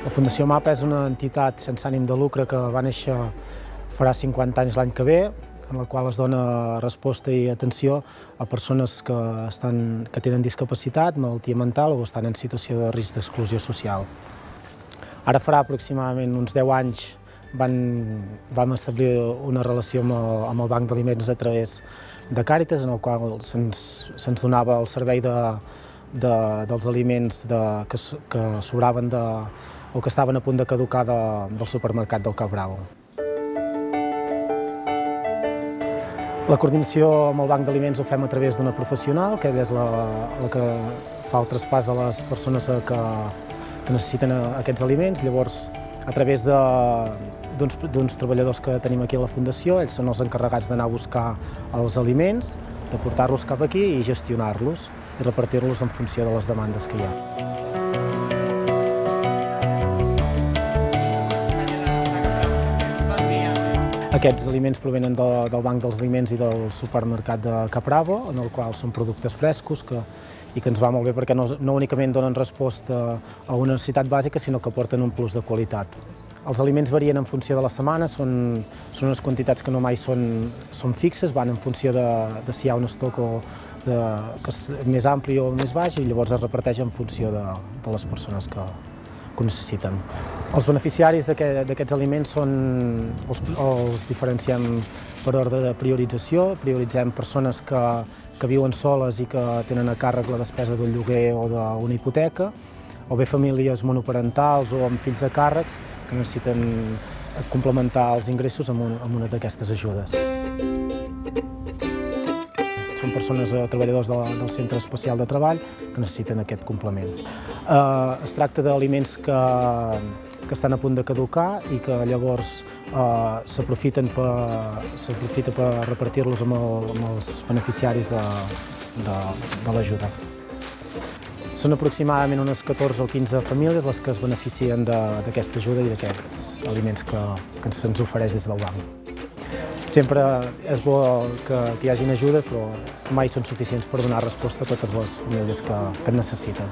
La Fundació MAPA és una entitat sense ànim de lucre que va néixer farà 50 anys l'any que ve, en la qual es dona resposta i atenció a persones que tenen discapacitat, malaltia mental o estan en situació de risc d'exclusió social. Ara farà aproximadament uns 10 anys vam establir una relació amb el Banc d'Aliments a través de Càritas, en el qual se'ns donava el servei dels aliments que sobraven o que estaven a punt de caducar del supermercat del Cap Bravo. La coordinació amb el Banc d'Aliments ho fem a través d'una professional, que és la que fa el traspàs de les persones que necessiten aquests aliments. Llavors, a través d'uns treballadors que tenim aquí a la Fundació, ells són els encarregats d'anar a buscar els aliments, de portar-los cap aquí i gestionar-los i repartir-los en funció de les demandes que hi ha. Aquests aliments provenen del Banc dels Aliments i del supermercat de Cap Bravo, en el qual són productes frescos i que ens va molt bé perquè no únicament donen resposta a una necessitat bàsica, sinó que aporten un plus de qualitat. Els aliments varien en funció de la setmana, són unes quantitats que no mai són fixes, van en funció de si hi ha un estoc que és més ampli o més baix, i llavors es reparteix en funció de les persones que ho necessiten. Els beneficiaris d'aquests aliments els diferenciem per ordre de priorització. Prioritzem persones que viuen soles i que tenen a càrrec la despesa d'un lloguer o d'una hipoteca, o bé famílies monoparentals o amb fills a càrrecs que necessiten complementar els ingressos amb una d'aquestes ajudes. Són persones treballadors del Centre Especial de Treball que necessiten aquest complement. Es tracta d'aliments que estan a punt de caducar i que llavors s'aprofita per repartir-los amb els beneficiaris de l'ajuda. Són aproximadament unes 14 o 15 famílies les que es beneficien d'aquesta ajuda i d'aquests aliments que se'ns ofereix des del banc. Sempre és bo que hi hagin ajudes, però mai són suficients per donar resposta a totes les famílies que en necessiten.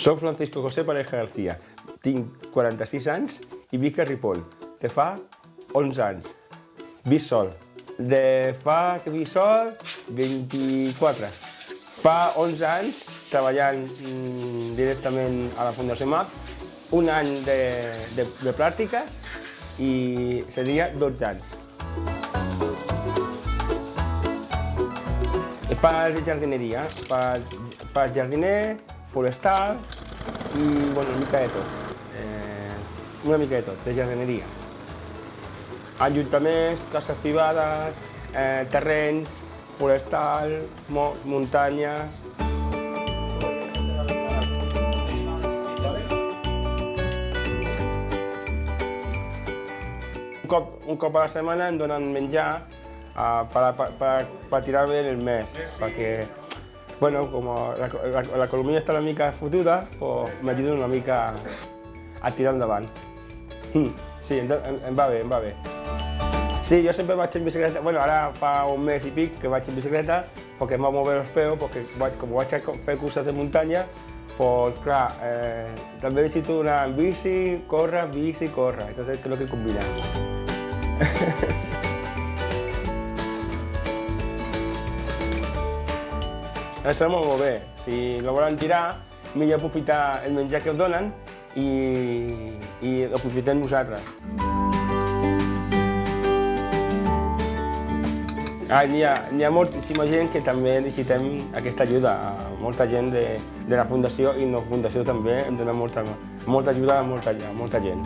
Soc Francisco José Pareja García, tinc 46 anys i visc a Ripoll. De fa 11 anys. Visc sol. De fa que visc sol, 24. Fa 11 anys treballant directament a la Fundació MAP, un any de pràctica i seria 12 anys. Faig jardineria, faig jardiner, forestal i una mica de tot. Una mica de tot, de jardineria. Ajuntaments, cases privades, terrenys, forestal, muntanyes. Un cop a la setmana em donen menjar per tirar bé el mes, perquè com l'economia està una mica fotuda, m'ajuda una mica a tirar endavant. Sí, em va bé, em va bé. Sí, jo sempre vaig en bicicleta, ara fa un mes i pic que vaig en bicicleta perquè em va moure els peus, perquè com vaig fer curses de muntanya, clar, també necessito anar en bici, córrer, entonces creo que combinar. Ens sembla molt bé. Si la volen tirar, millor aprofitar el menjar que us donen i l'aprofitem nosaltres. Hi ha moltíssima gent que també necessitem aquesta ajuda. Molta gent de la Fundació i no Fundació també em dona molta ajuda a molta gent.